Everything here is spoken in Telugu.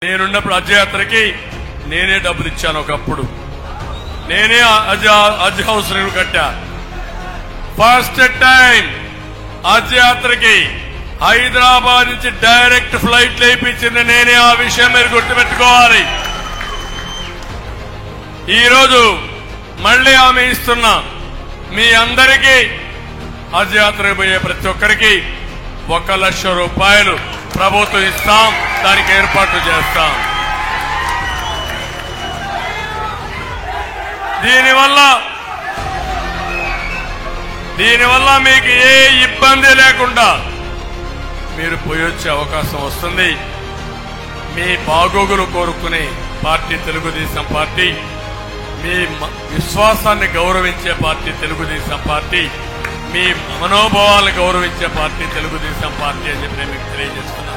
నేనున్నప్పుడు అజయాత్రకి నేనే డబ్బులు ఇచ్చాను. ఒకప్పుడు నేనే హజ్ హౌస్ కట్టా. ఫస్ట్ టైం హజ్ యాత్రకి హైదరాబాద్ నుంచి డైరెక్ట్ ఫ్లైట్ లేపించింది నేనే. ఆ విషయం మీరు గుర్తుపెట్టుకోవాలి. ఈరోజు మళ్లీ హామీ ఇస్తున్నా, మీ అందరికీ హజ్ యాత్రకు పోయే ప్రతి ఒక్కరికి 1 లక్ష రూపాయలు ప్రభుత్వం ఇస్తాం. దానికి ఏర్పాట్లు చేస్తాం. దీనివల్ల మీకు ఏ ఇబ్బంది లేకుండా మీరు పోయొచ్చే అవకాశం వస్తుంది. మీ బాగోగులు కోరుకునే పార్టీ తెలుగుదేశం పార్టీ, మీ విశ్వాసాన్ని గౌరవించే పార్టీ తెలుగుదేశం పార్టీ, మీ మనోభావాలను గౌరవించే పార్టీ తెలుగుదేశం పార్టీ అని చెప్పి మీకు తెలియజేస్తున్నాను.